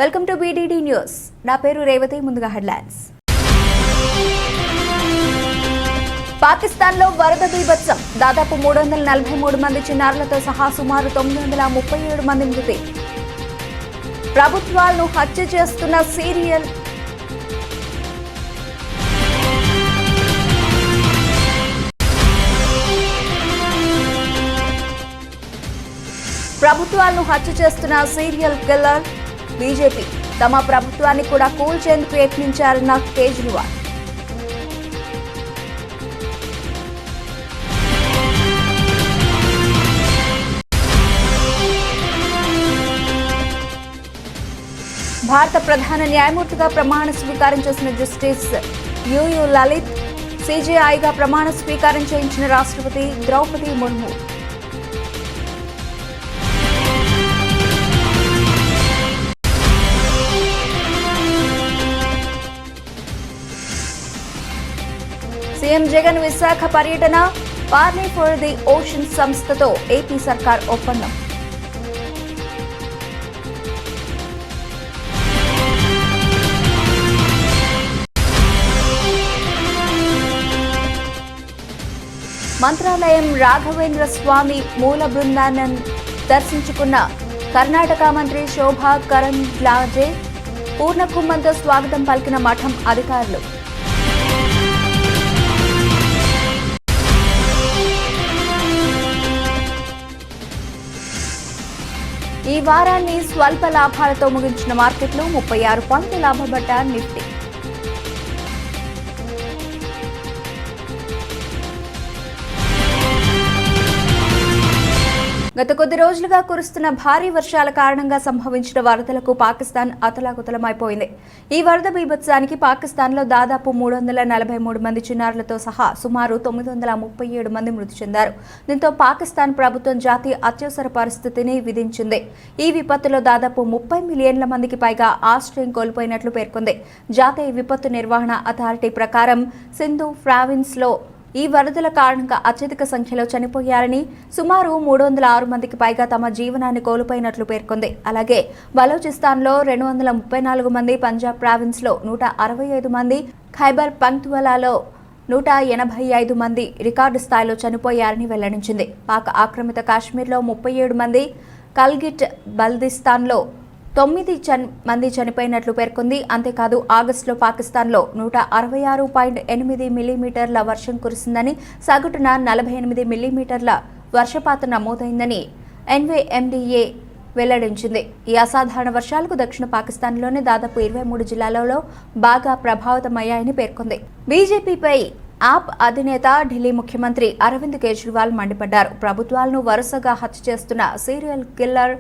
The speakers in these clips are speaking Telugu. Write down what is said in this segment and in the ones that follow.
Welcome to BDD news. నా పేరు రేవతి. ముందుగా హెడ్లైన్స్. పాకిస్తాన్లో వరద బీభత్సం. దాదాపు 343 మంది చిన్నారులతో సహా సుమారు 937 మంది మృతి. ప్రభుత్వాలను హత్య చేస్తున్న సీరియల్ కిల్లర్ బీజేపీ. తమ ప్రభుత్వాన్ని కూడా కూల్చేందుకు యత్నించారన్న కేజ్రీవాల్. భారత ప్రధాన న్యాయమూర్తిగా ప్రమాణ స్వీకారం చేసిన జస్టిస్ యుయు లలిత్, CJIగా ప్రమాణ స్వీకారం చేయించిన రాష్ట్రపతి ద్రౌపది ముర్ము. సీఎం జగన్ విశాఖ పర్యటన. పార్లీ ఫర్ ది ఓషన్ సంస్థతో ఏపీ సర్కార్ ఒప్పందం. మంత్రాలయం రాఘవేంద్ర స్వామి మూల బృందాన్ని దర్శించుకున్న కర్ణాటక మంత్రి శోభా కరంద్లాజే. పూర్ణ కుంభంతో స్వాగతం పలికిన మఠం అధికారులు. ఈ వారాన్ని స్వల్ప లాభాలతో ముగించిన మార్కెట్లు. 36 పాయింట్ల లాభపడ్డ నిఫ్టీ. గత కొద్ది రోజులుగా కురుస్తున్న భారీ వర్షాల కారణంగా సంభవించిన వరదలకు పాకిస్తాన్ అతలాకుతలమైపోయింది. ఈ వరద బీభత్సానికి పాకిస్తాన్లో దాదాపు 343 మంది చిన్నారులతో సహా సుమారు 937 మంది మృతి చెందారు. దీంతో పాకిస్తాన్ ప్రభుత్వం జాతీయ అత్యవసర పరిస్థితిని విధించింది. ఈ విపత్తులో దాదాపు 30 మిలియన్ల మందికి పైగా ఆశ్రయం కోల్పోయినట్లు పేర్కొంది. జాతీయ విపత్తు నిర్వహణ అథారిటీ ప్రకారం సింధు ప్రావిన్స్లో ఈ వరదల కారణంగా అత్యధిక సంఖ్యలో చనిపోయారని, సుమారు 306 మందికి పైగా తమ జీవనాన్ని కోల్పోయినట్లు పేర్కొంది. అలాగే బలూచిస్తాన్లో 234 మంది, పంజాబ్ ప్రావిన్స్లో 165 మంది, ఖైబర్ పఖ్తూన్ఖవాలో 185 మంది రికార్డు స్థాయిలో చనిపోయారని వెల్లడించింది. పాక్ ఆక్రమిత కాశ్మీర్లో 37 మంది, కల్గిట్ బల్దిస్తాన్లో 9 మంది చనిపోయినట్లు పేర్కొంది. అంతేకాదు ఆగస్టులో పాకిస్తాన్లో 166.8 మిల్లీమీటర్ల వర్షం కురిసిందని, సగటున 48 మిల్లీమీటర్ల వర్షపాతం నమోదైందని NVMDA వెల్లడించింది. ఈ అసాధారణ వర్షాలకు దక్షిణ పాకిస్తాన్లోని దాదాపు 23 జిల్లాలలో బాగా ప్రభావితమయ్యాయని పేర్కొంది. బీజేపీపై ఆప్ అధినేత ఢిల్లీ ముఖ్యమంత్రి అరవింద్ కేజ్రీవాల్ మండిపడ్డారు. ప్రభుత్వాలను వరుసగా హత్య చేస్తున్న సీరియల్ కిల్లర్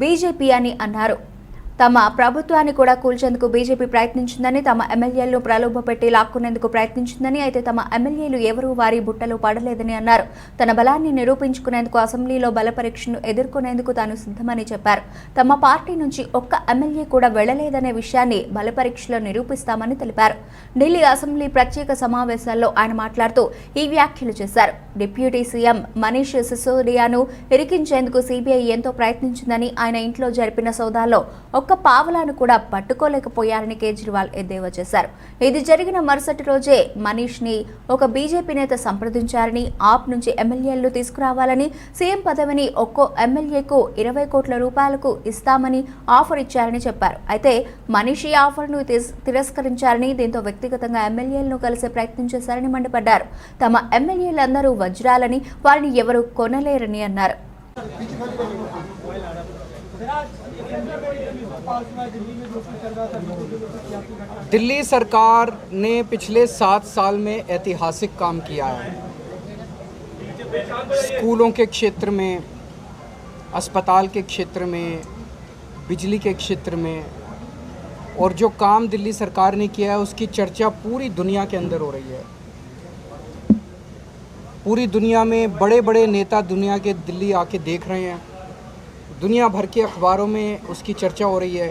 బీజేపీ అని అన్నారు. తమ ప్రభుత్వాన్ని కూడా కూల్చేందుకు బీజేపీ ప్రయత్నించిందని, తమ ఎమ్మెల్యేలను ప్రలోభపెట్టి లాక్కునేందుకు ప్రయత్నించిందని, అయితే తమ ఎమ్మెల్యేలు ఎవరూ వారి బుట్టలో పడలేదని అన్నారు. తన బలాన్ని నిరూపించుకునేందుకు అసెంబ్లీలో బల పరీక్షను ఎదుర్కొనేందుకు తాను సిద్ధమని చెప్పారు. తమ పార్టీ నుంచి ఒక్క ఎమ్మెల్యే కూడా వెళ్లలేదనే విషయాన్ని బల పరీక్షలో నిరూపిస్తామని తెలిపారు. ఢిల్లీ అసెంబ్లీ ప్రత్యేక సమావేశాల్లో ఆయన మాట్లాడుతూ ఈ వ్యాఖ్యలు చేశారు. డిప్యూటీ సీఎం మనీష్ సిసోడియాను ఇరికించేందుకు CBI ఎంతో ప్రయత్నించిందని, ఆయన ఇంట్లో జరిపిన సోదాల్లో ఒక్క పావలాను కూడా పట్టుకోలేకపోయారని కేజ్రీవాల్ ఎద్దేవా చేశారు. ఇది జరిగిన మరుసటి రోజే మనీష్ ని ఒక బీజేపీ నేత సంప్రదించారని, ఆప్ నుంచి ఎమ్మెల్యేలు తీసుకురావాలని, సీఎం పదవిని ఒక్కో ఎమ్మెల్యేకు 20 కోట్ల రూపాయలకు ఇస్తామని ఆఫర్ ఇచ్చారని చెప్పారు. అయితే మనీష్ ఈ ఆఫర్ను తిరస్కరించారని, దీంతో వ్యక్తిగతంగా ఎమ్మెల్యేలను కలిసే ప్రయత్నం చేశారని మండిపడ్డారు. తమ ఎమ్మెల్యేలందరూ వజ్రాలని, వారిని ఎవరూ కొనలేరని అన్నారు. दिल्ली सरकार ने पिछले 7 साल में ऐतिहासिक काम किया है। स्कूलों के क्षेत्र में, अस्पताल के क्षेत्र में, बिजली के क्षेत्र में, और जो काम दिल्ली सरकार ने किया है उसकी चर्चा पूरी दुनिया के अंदर हो रही है। पूरी दुनिया में बड़े बड़े नेता दुनिया के दिल्ली आके देख रहे हैं। दुनिया भर के अखबारों में उसकी चर्चा हो रही है।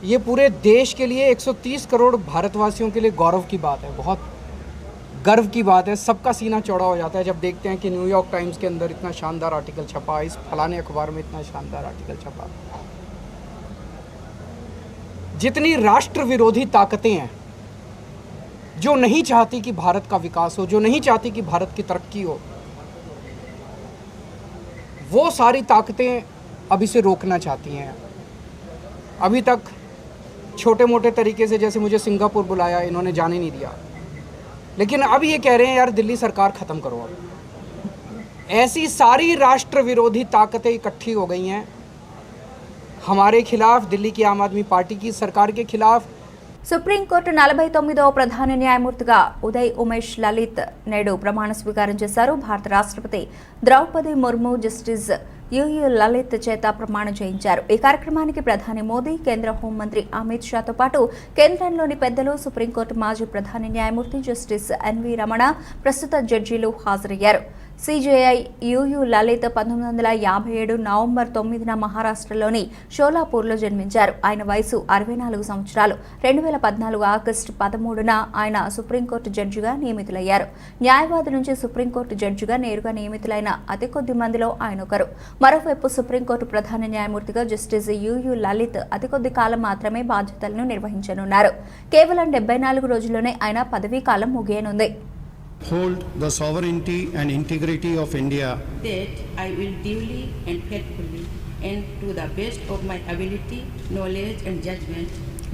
ये पूरे देश के लिए 130 करोड़ भारतवासियों के लिए गौरव की बात है, बहुत गर्व की बात है। सबका सीना चौड़ा हो जाता है जब देखते हैं कि न्यूयॉर्क टाइम्स के अंदर इतना शानदार आर्टिकल छपा, इस फलाने अखबार में इतना शानदार आर्टिकल छपा। जितनी राष्ट्र विरोधी ताकतें हैं जो नहीं चाहती कि भारत का विकास हो, जो नहीं चाहती कि भारत की तरक्की हो, वो सारी ताकतें अब इसे रोकना चाहती हैं। अभी तक छोटे मोटे तरीके से, जैसे मुझे सिंगापुर बुलाया, इन्होंने जाने नहीं दिया, लेकिन अब ये कह रहे हैं यार दिल्ली सरकार ख़त्म करो। अब ऐसी सारी राष्ट्र विरोधी ताकतें इकट्ठी हो गई हैं हमारे खिलाफ, दिल्ली की आम आदमी पार्टी की सरकार के खिलाफ। సుప్రీంకోర్టు 49వ ప్రధాన న్యాయమూర్తిగా ఉదయ్ ఉమేష్ లలిత్ నేడు ప్రమాణ స్వీకారం చేశారు. భారత రాష్ట్రపతి ద్రౌపది ముర్ము జస్టిస్ యుయు లలిత్ చేత ప్రమాణం చేయించారు. ఈ కార్యక్రమానికి ప్రధాని మోదీ, కేంద్ర హోంమంత్రి అమిత్ షాతో పాటు కేంద్రంలోని పెద్దలు, సుప్రీంకోర్టు మాజీ ప్రధాన న్యాయమూర్తి జస్టిస్ ఎన్వి రమణ, ప్రస్తుత జడ్జీలు హాజరయ్యారు. సిజేఐ యుయు లలిత్ 1957 నవంబర్ 9న మహారాష్ట్రలోని షోలాపూర్లో జన్మించారు. ఆయన వయసు 64 సంవత్సరాలు. 2014 ఆగస్టు 13న ఆయన సుప్రీంకోర్టు జడ్జిగా నియమితులయ్యారు. న్యాయవాది నుంచి సుప్రీంకోర్టు జడ్జిగా నేరుగా నియమితులైన అతి కొద్ది మందిలో ఆయన ఒకరు. మరోవైపు సుప్రీంకోర్టు ప్రధాన న్యాయమూర్తిగా జస్టిస్ యుయు లలిత్ అతి కొద్ది కాలం మాత్రమే బాధ్యతలను నిర్వహించనున్నారు. కేవలం 74 రోజుల్లోనే ఆయన పదవీ కాలం ముగియనుంది. Hold the sovereignty and integrity of India, that I will duly and faithfully and to the best of my ability, knowledge and judgment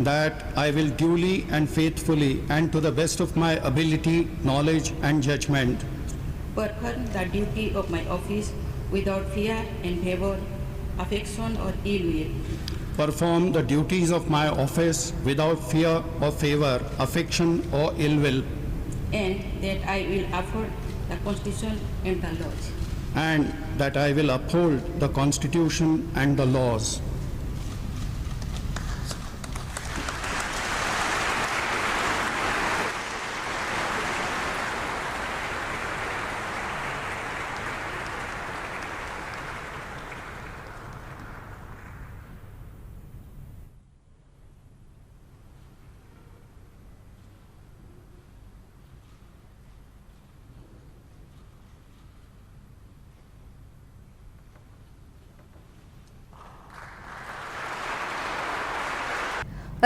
that I will duly and faithfully and to the best of my ability, knowledge and judgment perform the duty of my office without fear and favor, affection or ill will, perform the duties of my office without fear or favor, affection or ill will, and that I will uphold the Constitution and the laws. and that I will uphold the Constitution and the laws.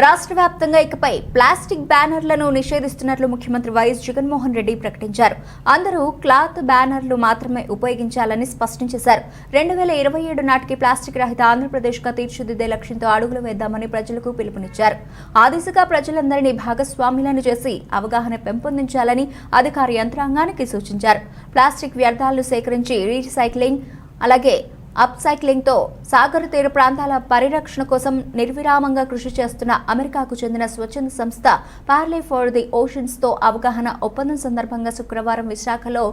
రాష్ట్ర వ్యాప్తంగా ఇకపై ప్లాస్టిక్ బ్యానర్లను నిషేధిస్తున్నట్లు ముఖ్యమంత్రి వైఎస్ జగన్మోహన్ రెడ్డి ప్రకటించారు. అందరూ క్లాత్ బ్యానర్లు మాత్రమే ఉపయోగించాలని స్పష్టం చేశారు. 2027 నాటికి ప్లాస్టిక్ రహిత ఆంధ్రప్రదేశ్గా తీర్చిదిద్దే లక్ష్యంతో అడుగులు వేద్దామని ప్రజలకు పిలుపునిచ్చారు. ఆ దిశగా ప్రజలందరినీ భాగస్వాములను చేసి అవగాహన పెంపొందించాలని అధికార యంత్రాంగానికి సూచించారు. ప్లాస్టిక్ వ్యర్థాలను సేకరించి రీసైక్లింగ్, అలాగే అప్ సైక్లింగ్తో సాగర్ తీర ప్రాంతాల పరిరక్షణ కోసం నిర్విరామంగా కృషి చేస్తున్న అమెరికాకు చెందిన స్వచ్ఛంద సంస్థ పార్లే ఫర్ ది ఓషన్స్తో అవగాహన ఒప్పందం సందర్భంగా శుక్రవారం విశాఖలో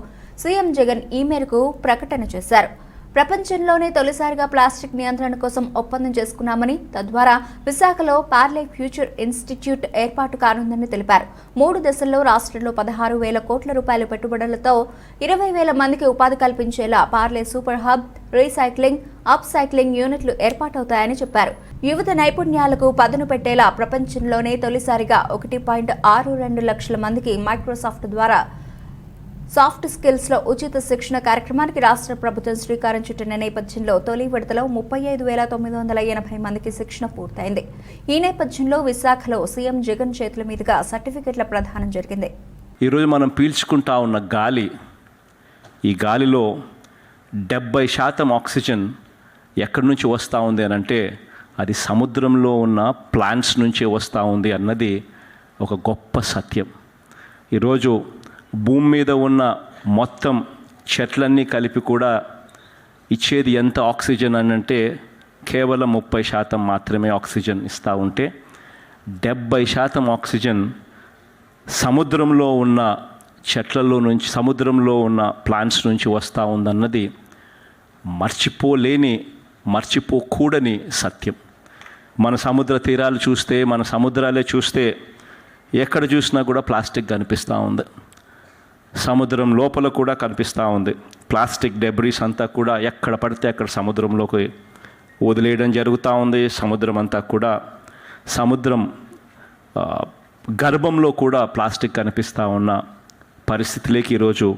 సీఎం జగన్ ఈ మేరకు ప్రకటన చేశారు. ప్రపంచంలోనే తొలిసారిగా ప్లాస్టిక్ నియంత్రణ కోసం ఒప్పందం చేసుకున్నామని, తద్వారా విశాఖలో పార్లే ఫ్యూచర్ ఇన్స్టిట్యూట్ ఏర్పాటు కానుందని తెలిపారు. 3 దశల్లో రాష్ట్రంలో 16,000 కోట్ల రూపాయల పెట్టుబడులతో 20,000 మందికి ఉపాధి కల్పించేలా Parle super hub, recycling, upcycling యూనిట్లు ఏర్పాటవుతాయని చెప్పారు. యువత నైపుణ్యాలకు పదును పెట్టేలా ప్రపంచంలోనే తొలిసారిగా 1.62 లక్షల మందికి మైక్రోసాఫ్ట్ ద్వారా సాఫ్ట్ స్కిల్స్ లో ఉచిత శిక్షణ కార్యక్రమానికి రాష్ట్ర ప్రభుత్వం శ్రీకారం చుట్టిన నేపథ్యంలో తొలి విడతలో 35,980 మందికి శిక్షణ పూర్తయింది. ఈ నేపథ్యంలో విశాఖలో సీఎం జగన్ చేతుల మీదుగా సర్టిఫికెట్ల ప్రదానం జరిగింది. ఈరోజు మనం పీల్చుకుంటా ఉన్న గాలి, ఈ గాలిలో 70% ఆక్సిజన్ ఎక్కడి నుంచి వస్తూ ఉంది అని అంటే అది సముద్రంలో ఉన్న ప్లాంట్స్ నుంచే వస్తూ ఉంది అన్నది ఒక గొప్ప సత్యం. ఈరోజు భూమి మీద ఉన్న మొత్తం చెట్లన్నీ కలిపి కూడా ఇచ్చేది ఎంత ఆక్సిజన్ అని అంటే కేవలం 30% మాత్రమే ఆక్సిజన్ ఇస్తూ ఉంటే 70% ఆక్సిజన్ సముద్రంలో ఉన్న చెట్లలో నుంచి, సముద్రంలో ఉన్న ప్లాంట్స్ నుంచి వస్తూ ఉందన్నది మర్చిపోకూడని సత్యం. మన సముద్ర తీరాలు చూస్తే, మన సముద్రాలే చూస్తే ఎక్కడ చూసినా కూడా ప్లాస్టిక్ కనిపిస్తూ ఉంది. సముద్రం లోపల కూడా కనిపిస్తూ ఉంది. ప్లాస్టిక్ డెబ్రీస్ అంతా కూడా ఎక్కడ పడితే అక్కడ సముద్రంలోకి వదిలేయడం జరుగుతూ ఉంది. సముద్రం అంతా కూడా, సముద్రం గర్భంలో కూడా ప్లాస్టిక్ కనిపిస్తూ ఉన్న పరిస్థితిలోకి ఈరోజు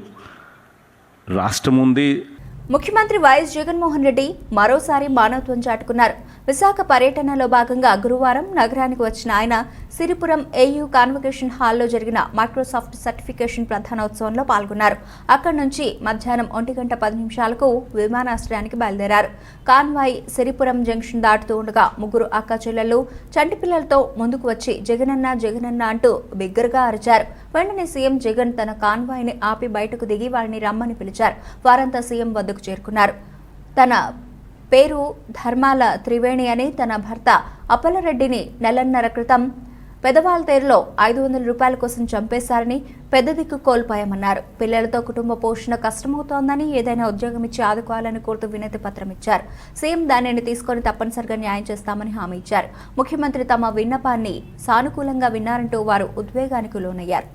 రాష్ట్రం ఉంది. ముఖ్యమంత్రి వైఎస్ జగన్మోహన్ రెడ్డి మరోసారి మానవత్వం చాటుకున్నారు. విశాఖ పర్యటనలో భాగంగా గురువారం నగరానికి వచ్చిన ఆయన సిరిపురం ఏయూ కాన్వకేషన్ హాల్లో జరిగిన మైక్రోసాఫ్ట్ సర్టిఫికేషన్ ప్రధానోత్సవంలో పాల్గొన్నారు. అక్కడి నుంచి మధ్యాహ్నం 1:10 విమానాశ్రయానికి బయలుదేరారు. కాన్వాయ్ సిరిపురం జంక్షన్ దాటుతూ ఉండగా ముగ్గురు అక్క చెల్లెలు చంటి పిల్లలతో ముందుకు వచ్చి జగనన్న జగనన్న అంటూ బిగ్గరగా అరిచారు. వెంటనే సీఎం జగన్ తన కాన్వాయ్ని ఆపి బయటకు దిగి వారిని రమ్మని పిలిచారు. వారంతా సీఎం వద్దకు చేరుకున్నారు. తన పేరు ధర్మాల త్రివేణి అని తన భర్త అప్పలరెడ్డిని నెలన్నర క్రితం పెదవాల్తేరులో 500 రూపాయల కోసం చంపేశారని పెద్ద దిక్కు కోల్పోయామన్నారు. పిల్లలతో కుటుంబ పోషణ కష్టమవుతోందని ఏదైనా ఉద్యోగం ఇచ్చి ఆదుకోవాలని కోరుతూ వినతి పత్రం ఇచ్చారు. సీఎం దానిని తీసుకొని తప్పనిసరిగా న్యాయం చేస్తామని హామీ ఇచ్చారు. ముఖ్యమంత్రి తమ విన్నపాన్ని సానుకూలంగా విన్నారంటూ వారు ఉద్వేగానికి లోనయ్యారు.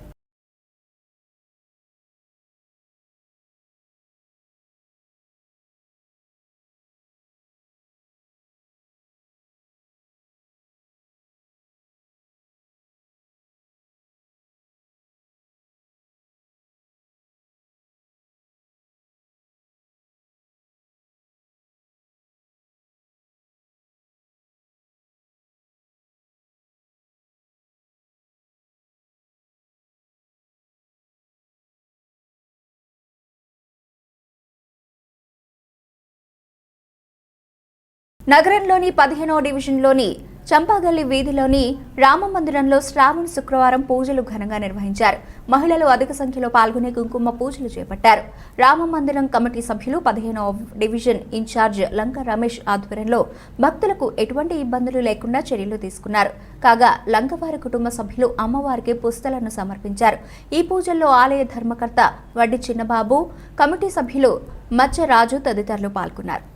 నగరంలోని 15వ డివిజన్లోని చంపాగల్లి వీధిలోని రామమందిరంలో శ్రావణ శుక్రవారం పూజలు ఘనంగా నిర్వహించారు. మహిళలు అధిక సంఖ్యలో పాల్గొని కుంకుమ పూజలు చేపట్టారు. రామమందిరం కమిటీ సభ్యులు 15వ డివిజన్ ఇన్ఛార్జ్ లంక రమేష్ ఆధ్వర్యంలో భక్తులకు ఎటువంటి ఇబ్బందులు లేకుండా చర్యలు తీసుకున్నారు. కాగా లంకవారి కుటుంబ సభ్యులు అమ్మవారికి పుస్తలను సమర్పించారు. ఈ పూజల్లో ఆలయ ధర్మకర్త వడ్డి చిన్నబాబు, కమిటీ సభ్యులు మచ్చ రాజు తదితరులు పాల్గొన్నారు.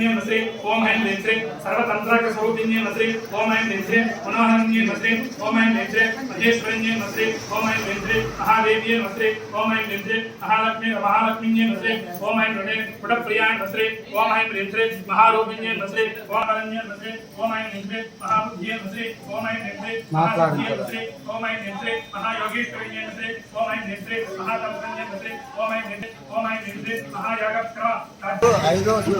नमस्ते ओम ऐं ह्रीं श्रीं सर्वतंत्राक स्वरूपिण्ये नमस्ते ओम ऐं ह्रीं श्रीं मनोहरण्ये नमस्ते ओम ऐं ह्रीं श्रीं महेश्वरण्ये नमस्ते ओम ऐं ह्रीं श्रीं महादेव्ये नमस्ते ओम ऐं ह्रीं श्रीं महालक्ष्मीन्ये नमस्ते ओम ऐं ह्रीं पुटप्रियाय नमस्ते ओम ऐं ह्रीं श्रीं महारूपिण्ये नमस्ते ओम अरण्ये नमस्ते ओम ऐं ह्रीं श्रीं महाबुद्धिये नमस्ते ओम ऐं ह्रीं श्रीं महासिद्धिये नमस्ते ओम ऐं ह्रीं श्रीं महायोगेश्वरिण्ये नमस्ते ओम ऐं ह्रीं श्रीं महातपस्विन्ये नमस्ते ओम ऐं ह्रीं श्रीं महायागक्रम ఈరోజు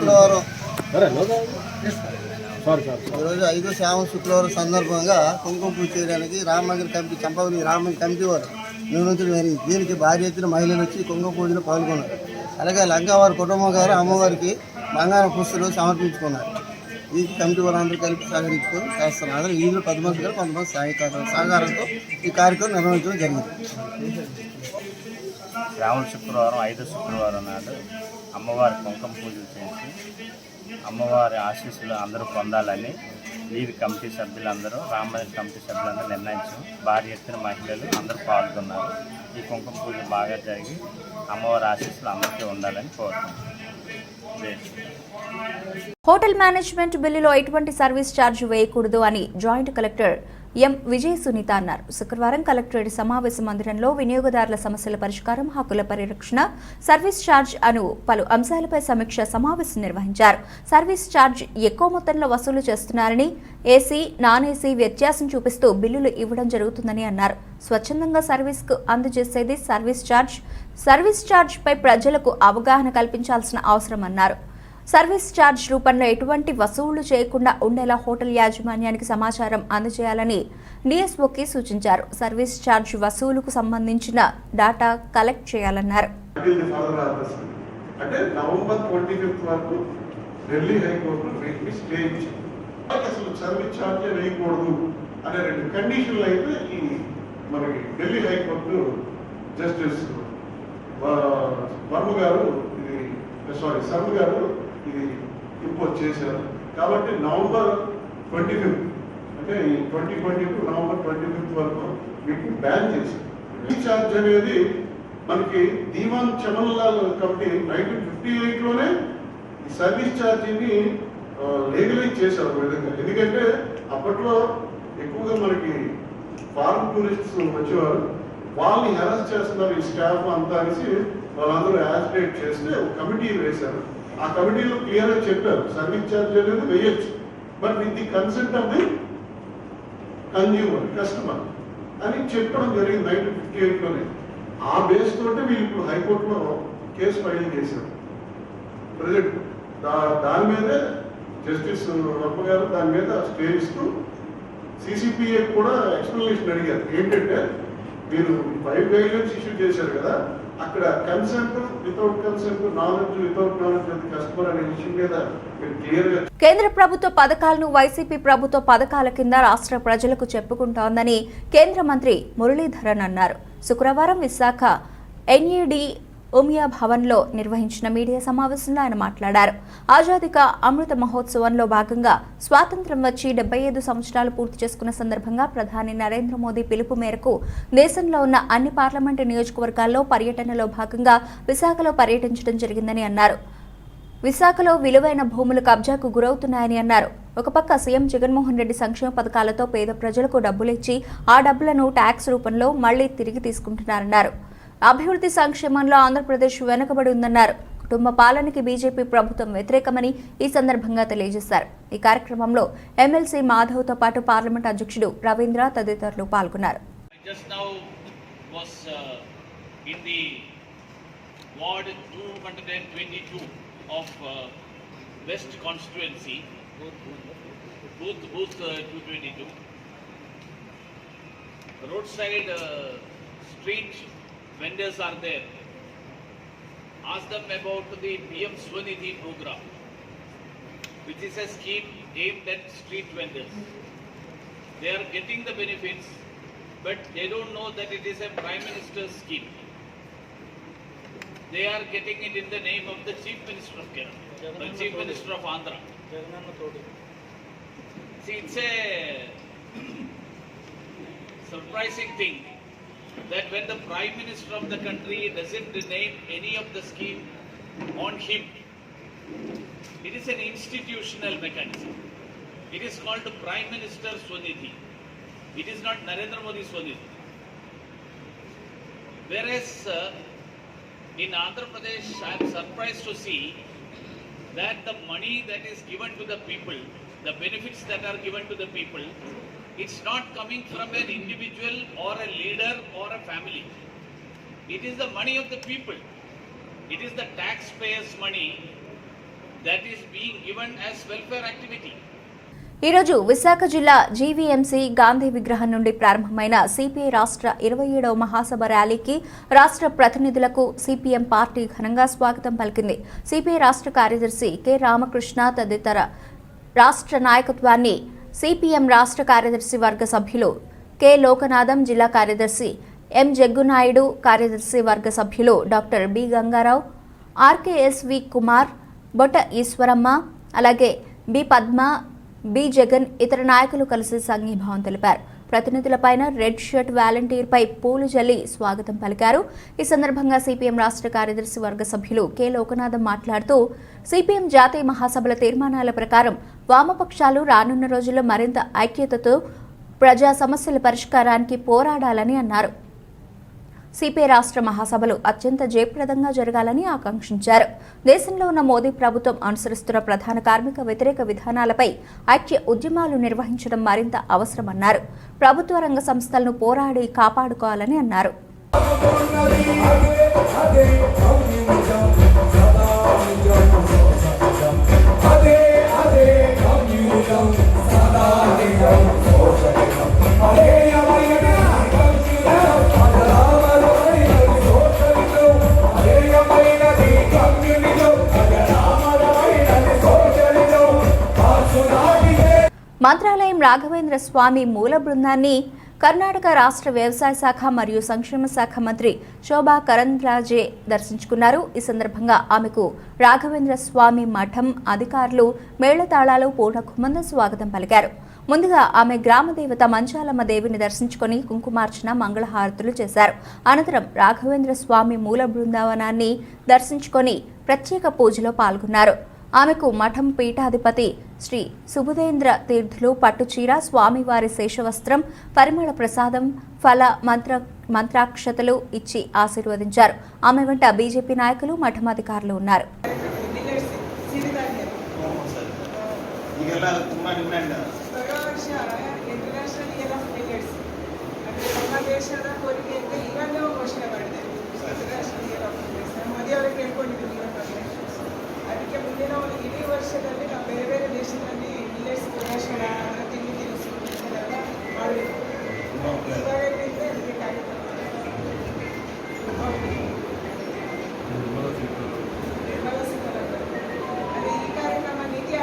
5వ శ్రావణ శుక్రవారం సందర్భంగా కుంకుమ పూజ చేయడానికి రామమందిర కమిటీ చంపవల్లి రామమందిర కమిటీ వారు నిర్వహించడం జరిగింది. దీనికి భారీ ఎత్తున మహిళలు వచ్చి కుంకుమ పూజలో పాల్గొన్నారు. అలాగే లంకవారి కుటుంబం గారు అమ్మవారికి బంగారం పుస్తలు సమర్పించుకున్నారు. దీనికి కమిటీ వారందరూ కలిపి సహకరించుకొని చేస్తున్నారు. వీళ్ళు 10 మంది గారు కొంతమంది సహకారంతో ఈ కార్యక్రమం నిర్వహించడం జరిగింది. శ్రావణ శుక్రవారం 5వ శుక్రవారం నాడు అమ్మవారి కుంకుమ పూజలు చేసి అమ్మవారి ఆశీస్సులు అందరూ పొందాలని వీధి కమిటీ సభ్యులందరూ రామమందిర కమిటీ సభ్యులందరూ నిర్ణయించాం. భారీ ఎత్తున మహిళలు అందరూ పాల్గొన్నారు. ఈ కుంకుమ పూజ బాగా జరిగి అమ్మవారి ఆశీస్సులు అందరికీ ఉండాలని కోరుతున్నాం. హోటల్ మేనేజ్మెంట్ బిల్లులో ఎటువంటి సర్వీస్ ఛార్జ్ వేయకూడదు అని జాయింట్ కలెక్టర్ ఎం విజయ సునీత అన్నారు. శుక్రవారం కలెక్టరేట్ సమావేశ మందిరంలో వినియోగదారుల సమస్యల పరిష్కారం, హక్కుల పరిరక్షణ, సర్వీస్ ఛార్జ్ అను పలు అంశాలపై సమీక్ష సమావేశం నిర్వహించారు. సర్వీస్ ఛార్జ్ ఎక్కువ మొత్తంలో వసూలు చేస్తున్నారని, ఏసీ, నాన్ ఏసీ వ్యత్యాసం చూపిస్తూ బిల్లులు ఇవ్వడం జరుగుతుందని అన్నారు. స్వచ్ఛందంగా సర్వీస్కు అందజేసేది సర్వీస్ ఛార్జ్ పై ప్రజలకు అవగాహన కల్పించాల్సిన అవసరం అన్నారు. సర్వీస్ ఛార్జ్ రూపంలో ఎటువంటి వసూళ్లు చేయకుండా ఉండేలా హోటల్ యాజమాన్యానికి సమాచారం అందజేయాలని డిఎస్ఓకి సూచించారు. సర్వీస్ ఛార్జ్ వసూలుకు సంబంధించిన డాటా కలెక్ట్ చేయాలన్నారు. అంటే నవంబర్ 25 వరకు ఢిల్లీ హైకోర్టు స్టే ఇచ్చింది. అసలు సర్వీస్ ఛార్జ్ వేయకూడదు అనే 2 కండిషన్లు అయితే ఈ మనకి ఢిల్లీ హైకోర్టు జస్టిస్ శర్మ గారు ఇది ఇంపోజ్ చేశారు. కాబట్టి నవంబర్ 25 అంటే 2022 నవంబర్ 25 వరకు వీటిని బ్యాన్ చేశారు. రీఛార్జ్ అనేది మనకి దీవాన్ చమన్లాల్ కమిటీ 1958లోనే ఈ సర్వీస్ ఛార్జీని లీగలైజ్ చేశారు ఒక విధంగా. ఎందుకంటే అప్పట్లో ఎక్కువగా మనకి ఫారెన్ టూరిస్ట్స్ వచ్చేవారు, వాళ్ళని హెరాస్ చేస్తున్నారు ఈ స్టాఫ్ అంతా అనేసి వాళ్ళందరూ యాజిటేట్ చేస్తే ఒక కమిటీ వేశారు. ఆ కమిటీలో క్లియర్గా చెప్పారు సర్వీస్ ఛార్జ్ అనేది వేయచ్చు, but with the consent of the consumer, customer అని చెప్పడం జరిగింది 1958లోనే. ఆ బేస్ తోటి వీళ్ళు ఇప్పుడు హైకోర్టులో కేసు ఫైల్ చేశారు. ప్రజెంట్ దాని మీదే జస్టిస్ వర్మ గారు దాని మీద స్టే ఇస్తూ CCPA కూడా ఎక్స్ప్లెనేషన్ అడిగారు. ఏంటంటే మీరు 5 గైడ్లైన్స్ ఇష్యూ చేశారు కదా, అక్కడ consent without consent, knowledge without knowledge అది కస్టమర్ అనే విషయం మీద మీరు క్లియర్గా. కేంద్ర ప్రభుత్వ పథకాలను వైసీపీ ప్రభుత్వ పథకాల కింద రాష్ట్ర ప్రజలకు చెప్పుకుంటోందని కేంద్ర మంత్రి మురళీధరన్ అన్నారు. శుక్రవారం విశాఖ NED ఉమియా భవన్లో నిర్వహించిన మీడియా సమావేశంలో ఆయన మాట్లాడారు. ఆజాదీ కా అమృత మహోత్సవంలో భాగంగా స్వాతంత్ర్యం వచ్చి 75 సంవత్సరాలు పూర్తి చేసుకున్న సందర్భంగా ప్రధాని నరేంద్ర మోదీ పిలుపు మేరకు దేశంలో ఉన్న అన్ని పార్లమెంటు నియోజకవర్గాల్లో పర్యటనలో భాగంగా విశాఖలో పర్యటించడం జరిగిందని అన్నారు. విశాఖలో విలువైన భూములు కబ్జాకు గురవుతున్నాయని అన్నారు. ఒక పక్క సీఎం జగన్మోహన్ రెడ్డి సంక్షేమ పథకాలతో పేద ప్రజలకు డబ్బులు ఇచ్చి ఆ డబ్బులను ట్యాక్స్ రూపంలో మళ్లీ తిరిగి తీసుకుంటున్నారన్నారు. అభివృద్ధి సంక్షేమంలో ఆంధ్రప్రదేశ్ వెనుకబడి ఉందన్నారు. కుటుంబ పాలనకి బీజేపీ ప్రభుత్వం వ్యతిరేకమని ఈ సందర్భంగా తెలియజేశారు. ఈ కార్యక్రమంలో ఎమ్మెల్సీ మాధవ్తో పాటు పార్లమెంట్ అధ్యక్షుడు రవీంద్ర తదితరులు పాల్గొన్నారు. Vendors are there. Ask them about the PM Swanidhi program, which is a scheme aimed at street vendors. They are getting the benefits, but they don't know that it is a Prime Minister's scheme. They are getting it in the name of the Chief Minister of Kerala, the Chief Minister of Andhra. See, it's a surprising thing that when the Prime Minister of the country doesn't name any of the scheme on him, it is an institutional mechanism. It is called Prime Minister Swanidhi. It is not Narendra Modi Swanidhi. Whereas in Andhra Pradesh, I am surprised to see that the money that is given to the people, the benefits that are given to the people, it's not coming from an individual or a leader or a family. It is the money of the people. It is the taxpayers' money that is being given as welfare activity. ఈరోజు విశాఖ జిల్లా జీవీఎంసీ గాంధీ విగ్రహం నుండి ప్రారంభమైన సిపిఐ రాష్ట్ర 27వ మహాసభ ర్యాలీకి రాష్ట్ర ప్రతినిధులకు సిపిఎం పార్టీ ఘనంగా స్వాగతం పలికింది. సిపిఐ రాష్ట్ర కార్యదర్శి కె రామకృష్ణ తదితర రాష్ట్ర నాయకత్వాన్ని సిపిఎం రాష్ట్ర కార్యదర్శి వర్గ సభ్యులు కె లోకనాథం, జిల్లా కార్యదర్శి ఎం జగ్గునాయుడు, కార్యదర్శి వర్గ సభ్యులు doctor B Gangarao, RKSV Kumar, Botta Eswaramma, అలాగే బి పద్మ, బి జగన్, ఇతర నాయకులు కలిసి సంఘీభావం తెలిపారు. ప్రతినిధులపైన రెడ్ షర్ట్ వాలంటీర్పై పూలు జల్లి స్వాగతం పలికారు. ఈ సందర్భంగా సిపిఎం రాష్ట్ర కార్యదర్శి వర్గ సభ్యులు కె లోకనాథం మాట్లాడుతూ సిపిఎం జాతీయ మహాసభల తీర్మానాల ప్రకారం వామపక్షాలు రానున్న రోజుల్లో మరింత ఐక్యతతో ప్రజా సమస్యల పరిష్కారానికి పోరాడాలని అన్నారు. సిపిఐ రాష్ట్ర మహాసభలు అత్యంత జయప్రదంగా జరగాలని ఆకాంక్షించారు. దేశంలో ఉన్న మోదీ ప్రభుత్వం అనుసరిస్తున్న ప్రధాన కార్మిక వ్యతిరేక విధానాలపై ఐక్య ఉద్యమాలు నిర్వహించడం మరింత అవసరమన్నారు. ప్రభుత్వ రంగ సంస్థలను పోరాడి కాపాడుకోవాలని అన్నారు. మంత్రాలయం రాఘవేంద్ర స్వామి మూల బృందాన్ని కర్ణాటక రాష్ట్ర వ్యవసాయ శాఖ మరియు సంక్షేమ శాఖ మంత్రి శోభా కరంద్లాజే దర్శించుకున్నారు. ఈ సందర్భంగా ఆమెకు రాఘవేంద్ర స్వామి మఠం అధికారులు మేళతాళాలు పూర్ణకుంభంతో స్వాగతం పలికారు. ముందుగా ఆమె గ్రామదేవత మంచాలమ్మ దేవిని దర్శించుకుని కుంకుమార్చన, మంగళహారతులు చేశారు. అనంతరం రాఘవేంద్ర స్వామి మూల బృందావనాన్ని దర్శించుకొని ప్రత్యేక పూజలో పాల్గొన్నారు. ఆమెకు మఠం పీఠాధిపతి శ్రీ సుబుధేంద్ర తీర్థులు పట్టుచీర, స్వామివారి శేషవస్త్రం, పరిమళ ప్రసాదం, ఫల మంత్రాక్షతలు ఇచ్చి ఆశీర్వదించారు. ఆమె వెంట బీజేపీ నాయకులు, మఠం అధికారులు ఉన్నారు. ಇಂಟರ್ನ್ಯಾಷನಲ್ ಇಯರ್ ಆಫ್ ಮಿಲೆಟ್ಸ್ ಅಂದ್ರೆ ನಮ್ಮ ದೇಶದ ಕೋರಿಕೆಯಿಂದ ಇವೆಲ್ಲವೂ ಘೋಷಣೆ ಮಾಡಿದೆ. ಇಂಟರ್ನ್ಯಾಷನಲ್ ಇಯರ್ ಆಫ್ ಇಂಗ್ಲೀಷ್ ಮದುವೆ ಕೇಳ್ಕೊಂಡಿದ್ದೀನಿ ಅದಕ್ಕೆ ಮುಂದಿನ ಒಂದು ಇಡೀ ವರ್ಷದಲ್ಲಿ ನಾವು ಬೇರೆ ಬೇರೆ ದೇಶದಲ್ಲಿ ವಿಲೇಜ್ ಪ್ರದರ್ಶನ ತಿಂಡಿ ತಿನಿಸು ಇದೆಲ್ಲ ಮಾಡಬೇಕು. ಇವಾಗಲಿಂದ ಅದಕ್ಕೆ ಕಾರ್ಯಕ್ರಮ ಅದೇ ಈ ಕಾರ್ಯಕ್ರಮ ನಿಧಿ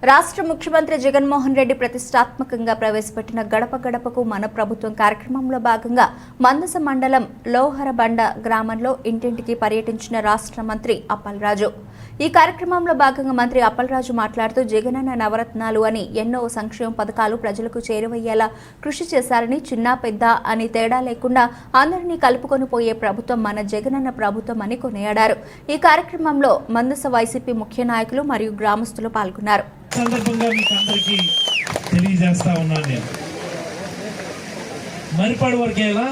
రాష్ట్ర ముఖ్యమంత్రి జగన్మోహన్ రెడ్డి ప్రతిష్టాత్మకంగా ప్రవేశపెట్టిన గడప గడపకు మన ప్రభుత్వం కార్యక్రమంలో భాగంగా మందస మండలం లోహరబండ గ్రామంలో ఇంటింటికి పర్యటించిన రాష్ట్ర మంత్రి అప్పలరాజు. ఈ కార్యక్రమంలో భాగంగా మంత్రి అప్పలరాజు మాట్లాడుతూ జగనన్న నవరత్నాలు అని ఎన్నో సంక్షేమ పథకాలు ప్రజలకు చేరువయ్యేలా కృషి చేశారని, చిన్న పెద్ద అని తేడా లేకుండా అందరినీ కలుపుకొని పోయే ప్రభుత్వం మన జగనన్న ప్రభుత్వం అని కొనియాడారు. ఈ కార్యక్రమంలో మందస వైసీపీ ముఖ్య నాయకులు మరియు గ్రామస్తులు పాల్గొన్నారు. సందర్భంగా మీకు అందరికీ తెలియజేస్తా ఉన్నాను. నేను మరిపాడు వరకేలా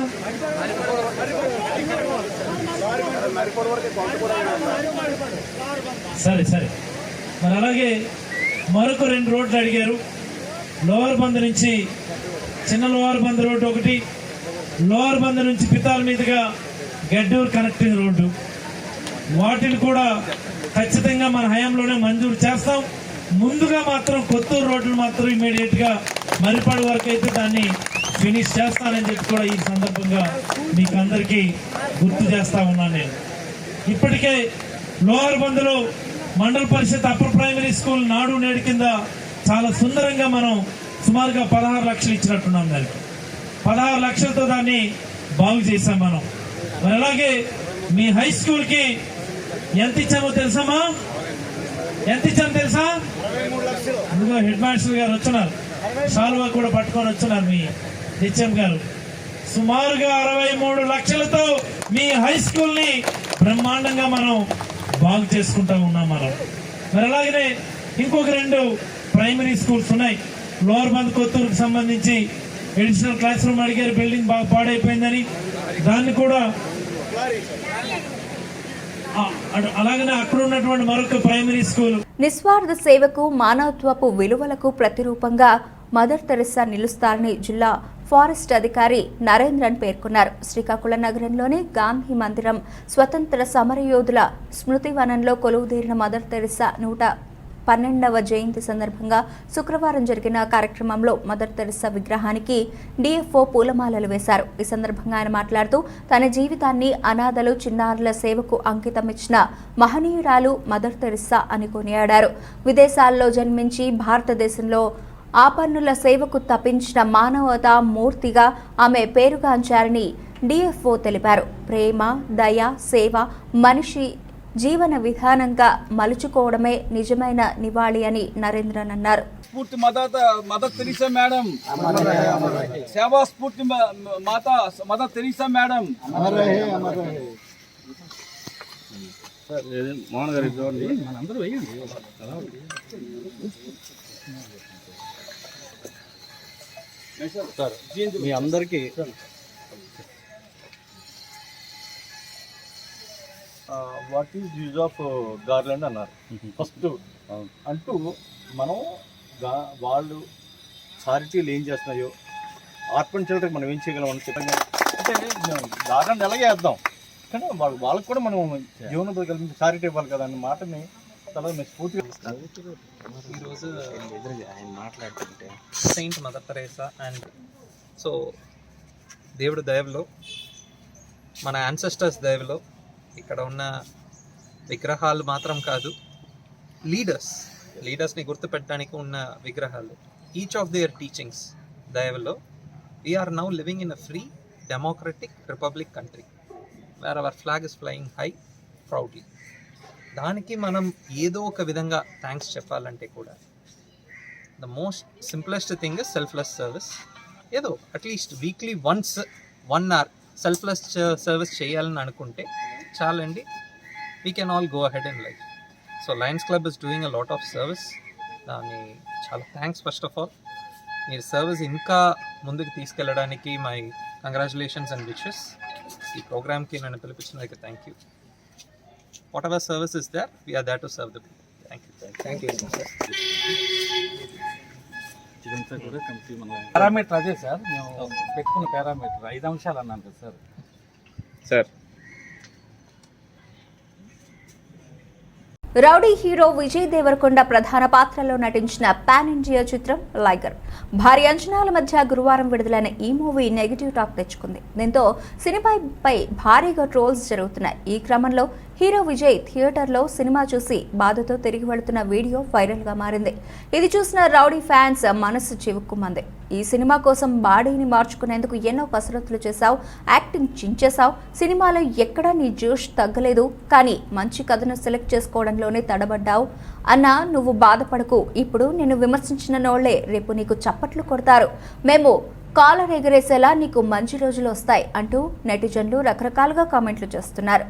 సరే మరి అలాగే మరొక 2 రోడ్లు అడిగారు. లోవర్ బంద్ నుంచి చిన్న లోవర్ బంద్ రోడ్డు ఒకటి, లోవర్ బంద్ నుంచి పితాల మీదుగా గడ్డూరు కనెక్టింగ్ రోడ్డు, వాటిని కూడా ఖచ్చితంగా మన హయాంలోనే మంజూరు చేస్తాం. ముందుగా మాత్రం కొత్తూరు రోడ్లు మాత్రం ఇమీడియట్గా మరిపాడు వరకు అయితే దాన్ని ఫినిష్ చేస్తానని చెప్పి కూడా ఈ సందర్భంగా మీకు అందరికీ గుర్తు చేస్తా ఉన్నాను. నేను ఇప్పటికే లోవర్ బంద్లో మండల పరిషత్ అప్పర్ ప్రైమరీ స్కూల్ నాడు నేడు కింద చాలా సుందరంగా మనం సుమారుగా 16 లక్షలు ఇచ్చినట్టున్నాం. దానికి 16 లక్షలతో దాన్ని బాగు చేశాం మనం. మరి అలాగే మీ హై స్కూల్కి ఎంత ఇచ్చామో తెలుసమ్మా? ఎంత ఇచ్చామో తెలుసా? అందులో హెడ్ మాస్టర్ గారు వచ్చినారు, షాల్వా కూడా పట్టుకొని వచ్చినారు మీ హెచ్ఎం గారు. సుమారుగా 63 లక్షలతో మీ హై స్కూల్ ని బ్రహ్మాండంగా మనం బాగు చేసుకుంటా ఉన్నాం మనం. మరి అలాగనే ఇంకొక 2 ప్రైమరీ స్కూల్స్ ఉన్నాయి. లోవర్ బంద్ కొత్తూరుకు సంబంధించి ఎడిషనల్ క్లాస్ రూమ్ అడిగారు, బిల్డింగ్ బాగా పాడైపోయిందని, దాన్ని కూడా అలాగనే అక్కడ ఉన్నటువంటి మరొక ప్రైమరీ స్కూల్. నిస్వార్థ సేవకు, మానవత్వపు విలువలకు ప్రతిరూపంగా మదర్ తెరెసా నిలుస్తారని జిల్లా ఫారెస్ట్ అధికారి నరేంద్రన్ పేర్కొన్నారు. శ్రీకాకుళం నగరంలోని గాంధీ మందిరం స్వతంత్ర సమరయోధుల స్మృతివనంలో కొలువుదీరిన మదర్ తెరెసా 112వ జయంతి సందర్భంగా శుక్రవారం జరిగిన కార్యక్రమంలో మదర్ తెరెసా విగ్రహానికి డిఎఫ్ఓ పూలమాలలు వేశారు. ఈ సందర్భంగా ఆయన మాట్లాడుతూ తన జీవితాన్ని అనాథలు, చిన్నారుల సేవకు అంకితమిచ్చిన మహనీయురాలు మదర్ తెరెసా అని కొనియాడారు. విదేశాల్లో జన్మించి భారతదేశంలో ఆపన్నుల సేవకు తప్పించిన మానవతా మూర్తిగా ఆమె పేరుగాంచారని డిఎఫ్ఓ తెలిపారు. ప్రేమ, దయ, సేవ మనిషి జీవన విధానంగా మలుచుకోవడమే నిజమైన నివాళి అని నరేంద్రన్ అన్నారు. స్ఫూర్తి మదర్ తెరీసా మేడం, సేవా స్ఫూర్తి మాతా మదర్ తెరీసా మేడం. మోహన్ గారు మనందరూ వేయండి. మీ అందరికీ what is use of garland అన్నారు. ఫస్ట్ అంటూ మనం వాళ్ళు చారిటీలు ఏం చేస్తున్నాయో, ఆర్ఫన్ చిల్డ్రన్ మనం ఏం చేయగలం అని చెప్పండి. అంటే గార్లాండ్ ఎలాగే వేద్దాం, కానీ వాళ్ళకు కూడా మనం జీవనం కల్పించి చారిటీ ఇవ్వాలి కదా అన్న మాటని తర్వాత మేము స్ఫూర్తిగా. ఈరోజు ఆయన మాట్లాడుతుంటే Saint mother Teresa and so దేవుడు దయవులో, మన యాన్సెస్టర్స్ దయవులో ఇక్కడ ఉన్న విగ్రహాలు మాత్రం కాదు, లీడర్స్ని గుర్తుపెట్టడానికి ఉన్న విగ్రహాలు, ఈచ్ ఆఫ్ దేర్ టీచింగ్స్ దయవులో we are now living in a free democratic republic country where our flag is flying high proudly. దానికి మనం ఏదో ఒక విధంగా థ్యాంక్స్ చెప్పాలంటే కూడా the most simplest thing is selfless service. ఏదో at least weekly once 1 hour selfless service చేయాలని అనుకుంటే చాలండి. We can all go ahead in life. So lions club is doing a lot of service. దాన్ని చాలా థ్యాంక్స్. ఫస్ట్ ఆఫ్ ఆల్ మీరు సర్వీస్ ఇంకా ముందుకు తీసుకెళ్ళడానికి మై కంగ్రాచులేషన్స్ అండ్ విషెస్. ఈ ప్రోగ్రామ్కి నన్ను పిలిపించినందుకు thank you. Whatever service is there, we are there to serve the people. Thank you. ఇదంతా కూడా కమిటీ మన పారామీటర్ అదే సార్, మేము పెట్టుకున్న పారామీటర్ 5 అంశాలు అన్నాను కదా sir. Sir rowdy hero Vijay Devarakonda ప్రధాన పాత్రలో నటించిన పాన్ ఇండియా చిత్రం లైగర్ భారీ అంచనాల మధ్య గురువారం విడుదలైన ఈ మూవీ నెగిటివ్ టాక్ తెచ్చుకుంది. దీంతో సినిమాపై భారీగా ట్రోల్స్ జరుగుతున్నాయి. ఈ క్రమంలో హీరో విజయ్ థియేటర్లో సినిమా చూసి బాధతో తిరిగి వెళుతున్న వీడియో వైరల్గా మారింది. ఇది చూసిన రౌడీ ఫ్యాన్స్ మనసు చివుక్కుమంది. ఈ సినిమా కోసం బాడీని మార్చుకునేందుకు ఎన్నో కసరత్తులు చేశావు, యాక్టింగ్ చించేశావు, సినిమాలో ఎక్కడా నీ జోష్ తగ్గలేదు, కానీ మంచి కథను సెలెక్ట్ చేసుకోవడంలోనే తడబడ్డావు అన్నా నువ్వు బాధపడకు, ఇప్పుడు నిన్ను విమర్శించిన నోళ్లే రేపు నీకు చప్పట్లు కొడతారు, మేము కాలర్ ఎగరేసేలా నీకు మంచి రోజులు వస్తాయి అంటూ నెటిజన్లు రకరకాలుగా కామెంట్లు చేస్తున్నారు.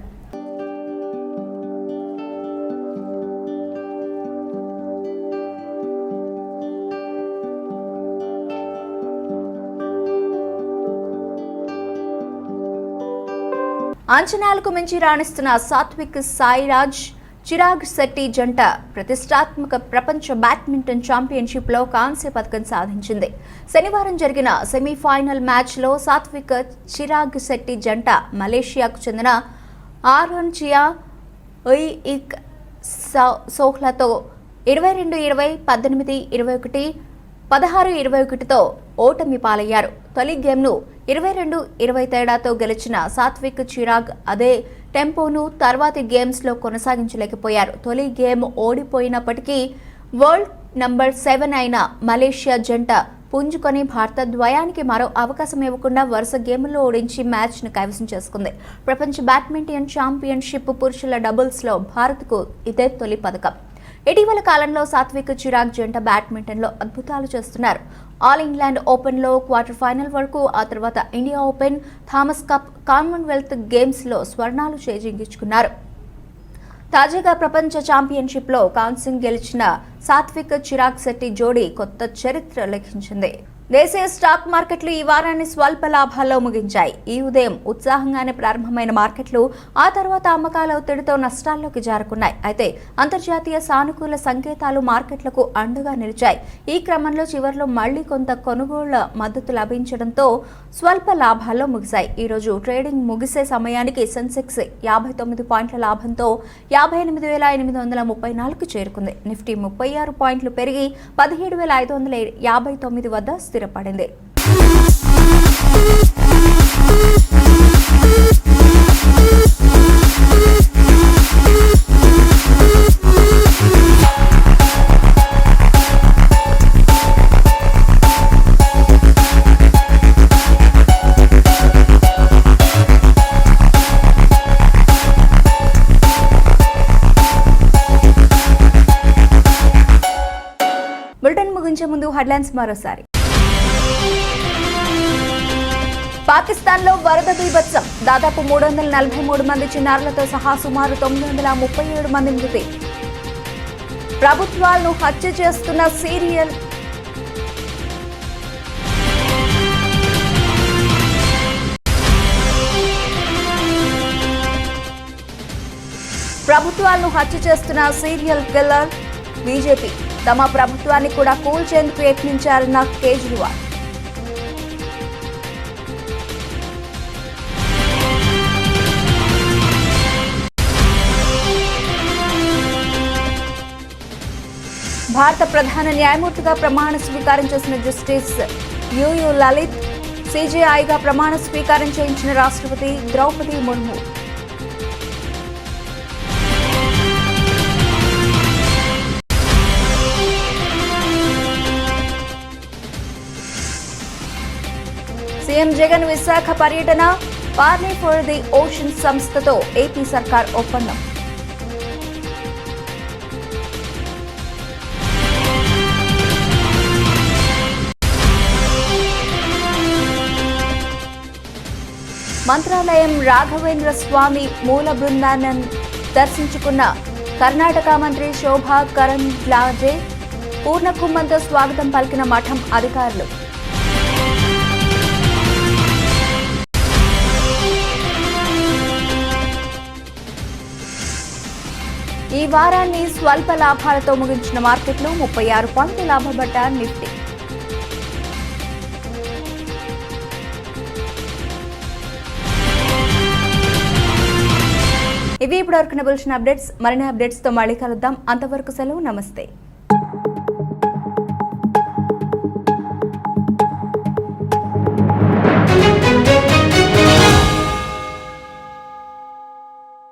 అంచనాలకు మించి రాణిస్తున్న సాత్విక్ సాయిరాజ్ చిరాగ్ శెట్టి జంట ప్రతిష్టాత్మక ప్రపంచ బ్యాడ్మింటన్ ఛాంపియన్షిప్లో కాంస్య పథకం సాధించింది. శనివారం జరిగిన సెమీఫైనల్ మ్యాచ్లో సాత్విక్ చిరాగ్ శెట్టి జంట మలేషియాకు చెందిన ఆరోన్చియా ఉయిక్ సోహ్లతో 22-20, 18-21, 16-21తో ఓటమి పాలయ్యారు. తొలి గేమ్ను 22-20 తేడాతో గెలిచిన సాత్విక్ చిరాగ్ అదే టెంపోను తర్వాతి గేమ్స్లో కొనసాగించలేకపోయారు. తొలి గేమ్ ఓడిపోయినప్పటికీ వరల్డ్ నంబర్ 7 అయిన మలేషియా జంట పుంజుకొని భారత ద్వయానికి మరో అవకాశం ఇవ్వకుండా వరుస గేముల్లో ఓడించి మ్యాచ్ను కైవసం చేసుకుంది. ప్రపంచ బ్యాడ్మింటన్ ఛాంపియన్షిప్ పురుషుల డబుల్స్లో భారత్కు ఇదే తొలి పథకం. ఇటీవల కాలంలో సాత్విక్ చిరాగ్ జంట బ్యాడ్మింటన్లో అద్భుతాలు చేస్తున్నారు. ఆల్ ఇంగ్లాండ్ ఓపెన్లో క్వార్టర్ ఫైనల్ వరకు, ఆ తర్వాత India open, Thomas cup, Commonwealth గేమ్స్లో స్వర్ణాలు చేజింగించుకున్నారు. తాజాగా ప్రపంచ ఛాంపియన్షిప్లో కాంస్యం గెలిచిన సాత్విక్ చిరాగ్ శెట్టి జోడీ కొత్త చరిత్ర లిఖించింది. దేశీయ స్టాక్ మార్కెట్లు ఈ వారాన్ని స్వల్ప లాభాల్లో ముగించాయి. ఈ ఉదయం ఉత్సాహంగానే ప్రారంభమైన మార్కెట్లు ఆ తర్వాత అమ్మకాల ఒత్తిడితో నష్టాల్లోకి జారుకున్నాయి. అయితే అంతర్జాతీయ సానుకూల సంకేతాలు మార్కెట్లకు అండగా నిలిచాయి. ఈ క్రమంలో చివర్లో మళ్లీ కొంత కొనుగోళ్ల మద్దతు లభించడంతో స్వల్ప లాభాల్లో ముగిశాయి. ఈ రోజు ట్రేడింగ్ ముగిసే సమయానికి సెన్సెక్స్ 59 పాయింట్ల లాభంతో 58,834కు చేరుకుంది. నిఫ్టీ 36 పాయింట్లు పెరిగి 17,559 వద్ద స్థిరపడింది. బులెటిన్ ముగించే ముందు హెడ్లైన్స్ మరోసారి. పాకిస్తాన్లో వరద బీభత్సం, దాదాపు 343 మంది చిన్నారులతో సహా సుమారు 937 మంది మృతి. ప్రభుత్వాలను హత్య చేస్తున్న సీరియల్ కిల్లర్ బీజేపీ, తమ ప్రభుత్వాన్ని కూడా కూల్చేందుకు యత్నించారన్న కేజ్రీవాల్. భారత ప్రధాన న్యాయమూర్తిగా ప్రమాణ స్వీకారం చేసిన జస్టిస్ యుయు లలిత్, సిజేఐగా ప్రమాణ స్వీకారం చేయించిన రాష్ట్రపతి ద్రౌపది ముర్ము. సీఎం జగన్ విశాఖ పర్యటన, పార్లీ ఫర్ ది ఓషన్ సంస్థతో ఏపీ సర్కార్ ఒప్పందం. మంత్రాలయం రాఘవేంద్ర స్వామి మూల బృందాన్ని దర్శించుకున్న కర్ణాటక మంత్రి శోభా కరంద్లాజే, పూర్ణ కుంభంతో స్వాగతం పలికిన మఠం అధికారులు. ఈ వారాన్ని స్వల్ప లాభాలతో ముగించిన మార్కెట్లు 36 పాయింట్ల లాభపడ్డ నిఫ్టీ. ఇవి ఇప్పటివరకు బులెటిన్ అప్డేట్స్. మరిన్ని అప్డేట్స్తో మళ్ళీ కలుద్దాం. అంతవరకు సెలవు. నమస్తే.